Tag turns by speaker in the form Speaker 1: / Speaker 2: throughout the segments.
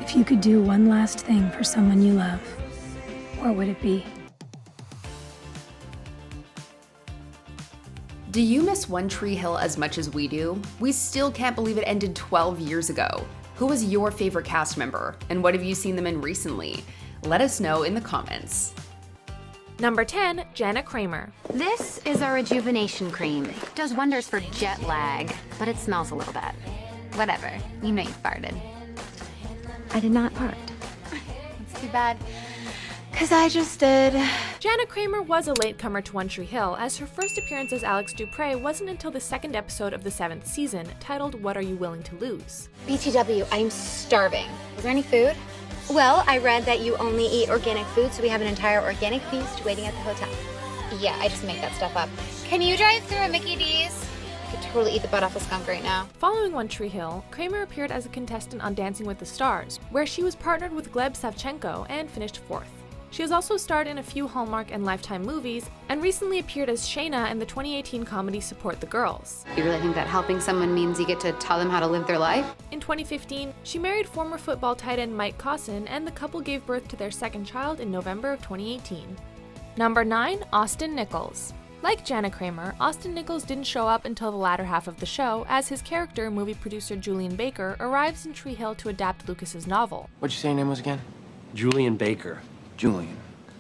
Speaker 1: If you could do one last thing for someone you love, what would it be?
Speaker 2: Do you miss One Tree Hill as much as we do? We still can't believe it ended 12 years ago. Who was your favorite cast member, and what have you seen them in recently? Let us know in the comments.
Speaker 3: Number 10, Jana Kramer.
Speaker 4: This is our rejuvenation cream. It does wonders for jet lag, but it smells a little bad. Whatever, you know you farted.
Speaker 5: I did not fart.
Speaker 4: It's too bad, because I just did.
Speaker 3: Jana Kramer was a latecomer to One Tree Hill, as her first appearance as Alex Dupre wasn't until the second episode of the 7th season, titled What Are You Willing to Lose?
Speaker 5: BTW, I'm starving. Is there any food? Well, I read that you only eat organic food, so we have an entire organic feast waiting at the hotel. Yeah, I just make that stuff up. Can you drive through a Mickey D's? I could totally eat the butt off a skunk right now.
Speaker 3: Following One Tree Hill, Kramer appeared as a contestant on Dancing with the Stars, where she was partnered with Gleb Savchenko and finished 4th. She has also starred in a few Hallmark and Lifetime movies, and recently appeared as Shayna in the 2018 comedy Support the Girls.
Speaker 4: You really think that helping someone means you get to tell them how to live their life?
Speaker 3: In 2015, she married former football tight end Mike Cosson, and the couple gave birth to their second child in November of 2018. Number 9, Austin Nichols. Like Jana Kramer, Austin Nichols didn't show up until the latter half of the show, as his character, movie producer Julian Baker, arrives in Tree Hill to adapt Lucas's novel.
Speaker 6: What'd you say your name was again?
Speaker 7: Julian Baker.
Speaker 6: Julian.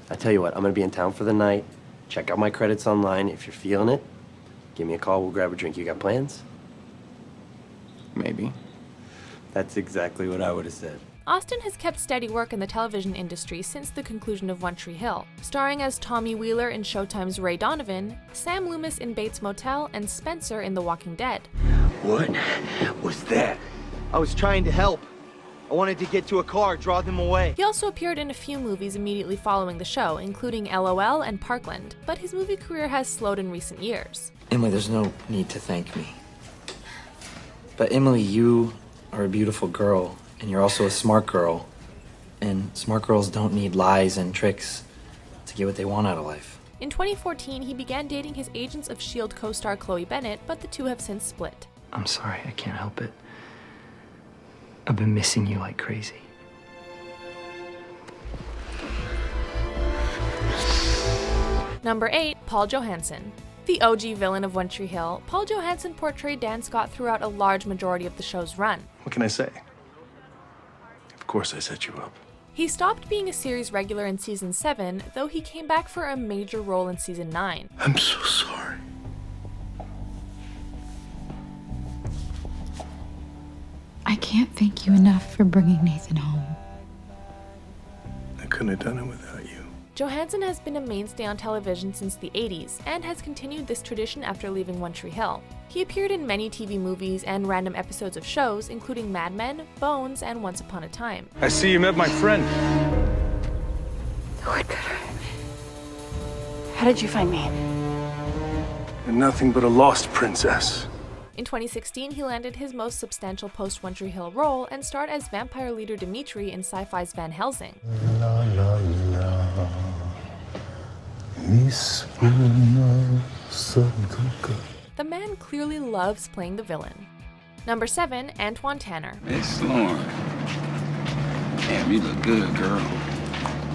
Speaker 7: I tell you what, I'm gonna be in town for the night. Check out my credits online. If you're feeling it, give me a call, we'll grab a drink. You got plans?
Speaker 6: Maybe.
Speaker 7: That's exactly what I would have said.
Speaker 3: Austin has kept steady work in the television industry since the conclusion of One Tree Hill, starring as Tommy Wheeler in Showtime's Ray Donovan, Sam Loomis in Bates Motel, and Spencer in The Walking Dead.
Speaker 8: What was that? I was trying to help. I wanted to get to a car, draw them away.
Speaker 3: He also appeared in a few movies immediately following the show, including LOL and Parkland, but his movie career has slowed in recent years.
Speaker 6: Emily, there's no need to thank me. But Emily, you are a beautiful girl, and you're also a smart girl. And smart girls don't need lies and tricks to get what they want out of life.
Speaker 3: In 2014, he began dating his Agents of S.H.I.E.L.D. co-star Chloe Bennett, but the two have since split.
Speaker 6: I'm sorry, I can't help it. I've been missing you like crazy.
Speaker 3: Number 8, Paul Johansson. The OG villain of One Tree Hill, Paul Johansson portrayed Dan Scott throughout a large majority of the show's run.
Speaker 9: What can I say? Of course I set you up.
Speaker 3: He stopped being a series regular in season 7, though he came back for a major role in season 9.
Speaker 9: I'm so sorry.
Speaker 10: I can't thank you enough for bringing Nathan home.
Speaker 9: I couldn't have done it without you.
Speaker 3: Johansson has been a mainstay on television since the 80s, and has continued this tradition after leaving One Tree Hill. He appeared in many TV movies and random episodes of shows, including Mad Men, Bones, and Once Upon a Time.
Speaker 9: I see you met my friend.
Speaker 10: The woodcutter. How did you find me?
Speaker 9: You're nothing but a lost princess.
Speaker 3: In 2016, he landed his most substantial post-One Tree Hill role and starred as vampire leader Dimitri in Sci-Fi's Van Helsing.
Speaker 9: La, la, la.
Speaker 3: The man clearly loves playing the villain. Number 7, Antoine Tanner.
Speaker 11: Miss Lauren. Damn, you look good, girl.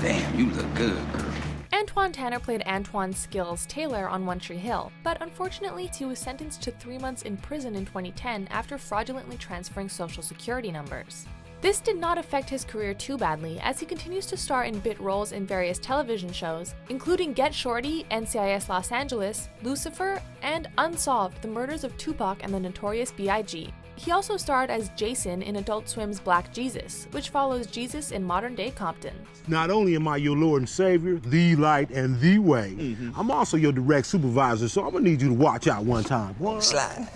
Speaker 11: Damn, you look good, girl.
Speaker 3: Antoine Tanner played Antoine Skills Taylor on One Tree Hill, but unfortunately he was sentenced to 3 months in prison in 2010 after fraudulently transferring social security numbers. This did not affect his career too badly, as he continues to star in bit roles in various television shows, including Get Shorty, NCIS Los Angeles, Lucifer, and Unsolved: The Murders of Tupac and the Notorious B.I.G. He also starred as Jason in Adult Swim's Black Jesus, which follows Jesus in modern-day Compton.
Speaker 12: Not only am I your Lord and Savior, the light and the way, I'm also your direct supervisor, so I'm gonna need you to watch out one time.
Speaker 8: Slide.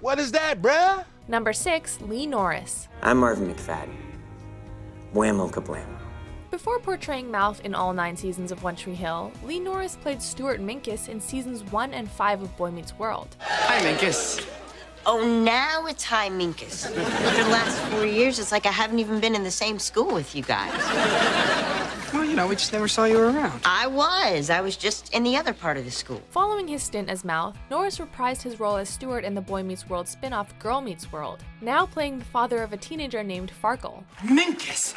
Speaker 8: What is that, bruh?
Speaker 3: Number 6, Lee Norris.
Speaker 13: I'm Marvin McFadden. Whammo kablamo.
Speaker 3: Before portraying Mouth in all 9 seasons of One Tree Hill, Lee Norris played Stuart Minkus in seasons 1 and 5 of Boy Meets World.
Speaker 14: Hi, Minkus.
Speaker 15: Oh, now it's Hi, Minkus. For the last 4 years, it's like I haven't even been in the same school with you guys.
Speaker 14: Well, You know, we just never saw you around.
Speaker 15: I was just in the other part of the school.
Speaker 3: Following his stint as Mouth, Norris reprised his role as Stuart in the Boy Meets World spin-off Girl Meets World, now playing the father of a teenager named Farkle.
Speaker 14: Minkus!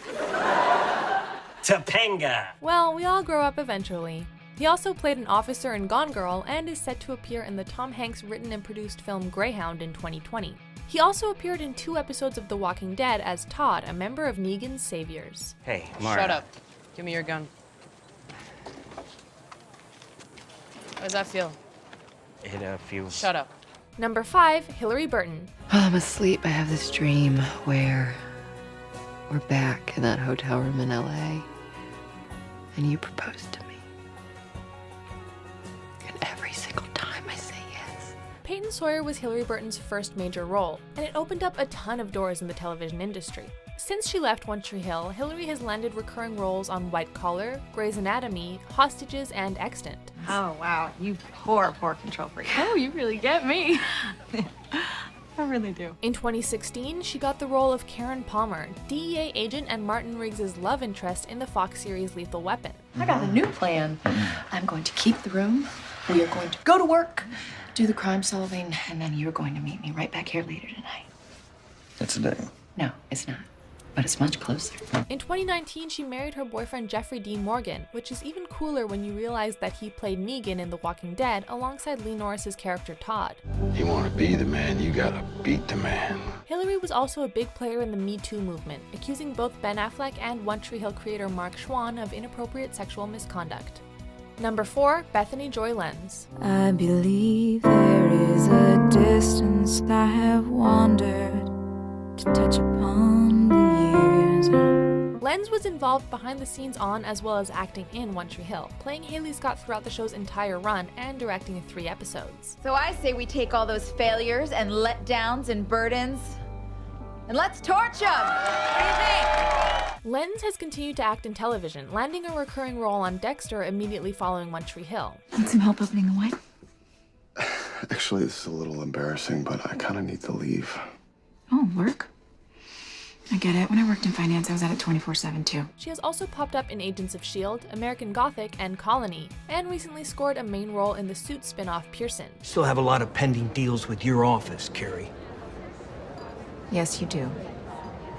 Speaker 13: Topanga!
Speaker 3: Well, we all grow up eventually. He also played an officer in Gone Girl and is set to appear in the Tom Hanks written and produced film Greyhound in 2020. He also appeared in 2 episodes of The Walking Dead as Todd, a member of Negan's Saviors.
Speaker 13: Hey, Mara.
Speaker 16: Shut up. Give me your gun. How does that feel?
Speaker 13: It feels...
Speaker 16: Shut up.
Speaker 3: Number 5, Hilarie Burton.
Speaker 17: While I'm asleep, I have this dream where we're back in that hotel room in LA, and you propose to me. And every single time I say yes.
Speaker 3: Peyton Sawyer was Hilarie Burton's first major role, and it opened up a ton of doors in the television industry. Since she left One Tree Hill, Hilarie has landed recurring roles on White Collar, Grey's Anatomy, Hostages, and Extant.
Speaker 10: Oh, wow. You poor control freak. Oh, you really get me. I really do.
Speaker 3: In 2016, she got the role of Karen Palmer, DEA agent and Martin Riggs' love interest in the Fox series Lethal Weapon.
Speaker 10: I got a new plan. I'm going to keep the room. We are going to go to work, do the crime solving, and then you're going to meet me right back here later tonight.
Speaker 18: It's a day.
Speaker 10: No, it's not. But it's much closer.
Speaker 3: In 2019, she married her boyfriend Jeffrey Dean Morgan, which is even cooler when you realize that he played Negan in The Walking Dead alongside Lee Norris's character Todd.
Speaker 11: You want to be the man, you gotta beat the man.
Speaker 3: Hilarie was also a big player in the Me Too movement, accusing both Ben Affleck and One Tree Hill creator Mark Schwann of inappropriate sexual misconduct. Number 4, Bethany Joy Lenz.
Speaker 1: I believe there is a distance I have wandered to touch upon the years.
Speaker 3: Lenz was involved behind the scenes on as well as acting in One Tree Hill, playing Haley Scott throughout the show's entire run and directing 3 episodes.
Speaker 19: So I say we take all those failures and letdowns and burdens and let's torch them. What do you think?
Speaker 3: Lenz has continued to act in television, landing a recurring role on Dexter immediately following One Tree Hill.
Speaker 10: Need some help opening the wine?
Speaker 18: Actually, this is a little embarrassing, but I kind of need to leave.
Speaker 10: Oh, work? I get it. When I worked in finance, I was at it 24/7 too.
Speaker 3: She has also popped up in Agents of S.H.I.E.L.D., American Gothic, and Colony, and recently scored a main role in the Suits spin-off Pearson.
Speaker 20: Still have a lot of pending deals with your office, Carrie.
Speaker 10: Yes, you do.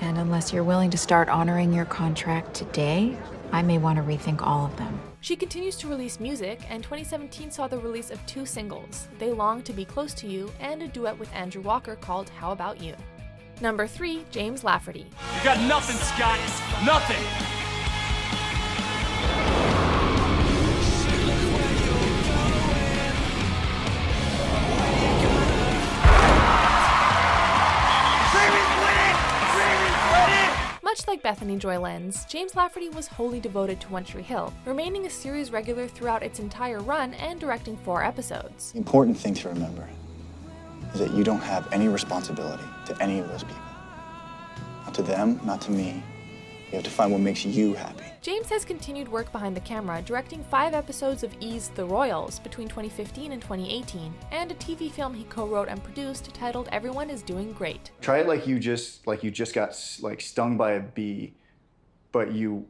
Speaker 10: And unless you're willing to start honoring your contract today, I may want to rethink all of them.
Speaker 3: She continues to release music, and 2017 saw the release of 2 singles, They Long to Be Close to You, and a duet with Andrew Walker called How About You. Number 3, James Laferty.
Speaker 21: You got nothing, Scott. Nothing.
Speaker 3: Much like Bethany Joy Lenz, James Laferty was wholly devoted to One Tree Hill, remaining a series regular throughout its entire run and directing 4 episodes.
Speaker 22: The important thing to remember is that you don't have any responsibility to any of those people. Not to them, not to me. You have to find what makes you happy.
Speaker 3: James has continued work behind the camera, directing 5 episodes of E's The Royals between 2015 and 2018, and a TV film he co-wrote and produced titled Everyone is Doing Great.
Speaker 23: Try it like you just got stung by a bee, but you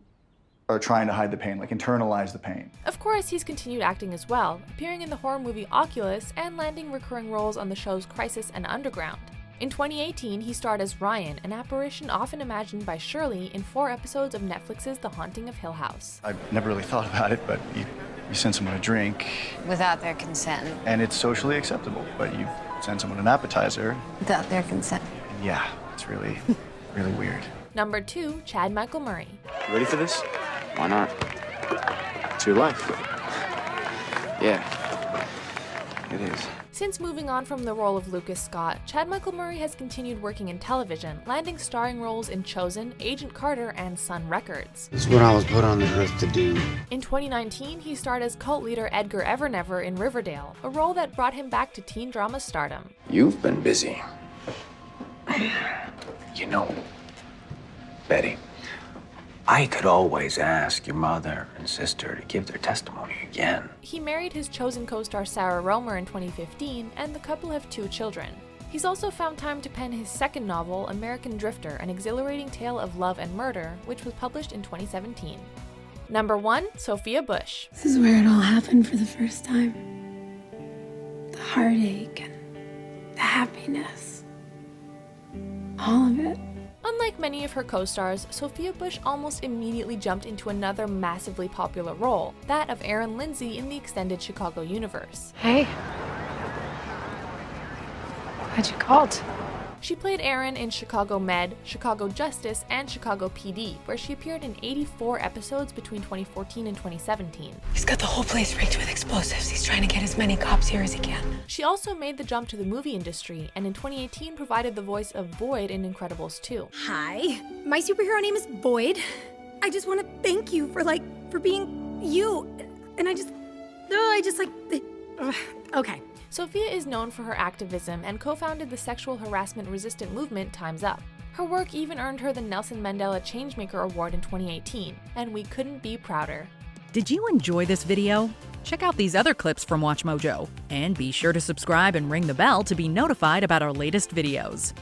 Speaker 23: are trying to hide the pain, internalize the pain.
Speaker 3: Of course, he's continued acting as well, appearing in the horror movie Oculus and landing recurring roles on the shows Crisis and Underground. In 2018, he starred as Ryan, an apparition often imagined by Shirley in 4 episodes of Netflix's The Haunting of Hill House.
Speaker 23: I never really thought about it, but you send someone a drink.
Speaker 4: Without their consent.
Speaker 23: And it's socially acceptable, but you send someone an appetizer.
Speaker 4: Without their consent.
Speaker 23: And yeah, it's really, really weird.
Speaker 3: Number 2, Chad Michael Murray.
Speaker 24: You ready for this? Why not? It's your life. Yeah, it is.
Speaker 3: Since moving on from the role of Lucas Scott, Chad Michael Murray has continued working in television, landing starring roles in Chosen, Agent Carter, and Sun Records.
Speaker 12: It's what I was put on the earth to do.
Speaker 3: In 2019, he starred as cult leader Edgar Evernever in Riverdale, a role that brought him back to teen drama stardom.
Speaker 24: You've been busy. You know, Betty, I could always ask your mother and sister to give their testimony again.
Speaker 3: He married his Chosen co-star Sarah Romer in 2015, and the couple have 2 children. He's also found time to pen his second novel, American Drifter, an exhilarating tale of love and murder, which was published in 2017. Number 1, Sophia Bush.
Speaker 2: This is where it all happened for the first time. The heartache and the happiness. All of it.
Speaker 3: Unlike many of her co-stars, Sophia Bush almost immediately jumped into another massively popular role, that of Erin Lindsay in the extended Chicago universe.
Speaker 2: Hey. Why'd you called?
Speaker 3: She played Erin in Chicago Med, Chicago Justice, and Chicago PD, where she appeared in 84 episodes between 2014 and 2017.
Speaker 2: He's got the whole place rigged with explosives. He's trying to get as many cops here as he can.
Speaker 3: She also made the jump to the movie industry, and in 2018 provided the voice of Void in Incredibles 2.
Speaker 5: Hi, my superhero name is Void. I just want to thank you for being you. And okay.
Speaker 3: Sophia is known for her activism and co-founded the sexual harassment-resistant movement Time's Up. Her work even earned her the Nelson Mandela Changemaker Award in 2018, and we couldn't be prouder.
Speaker 6: Did you enjoy this video? Check out these other clips from WatchMojo, and be sure to subscribe and ring the bell to be notified about our latest videos.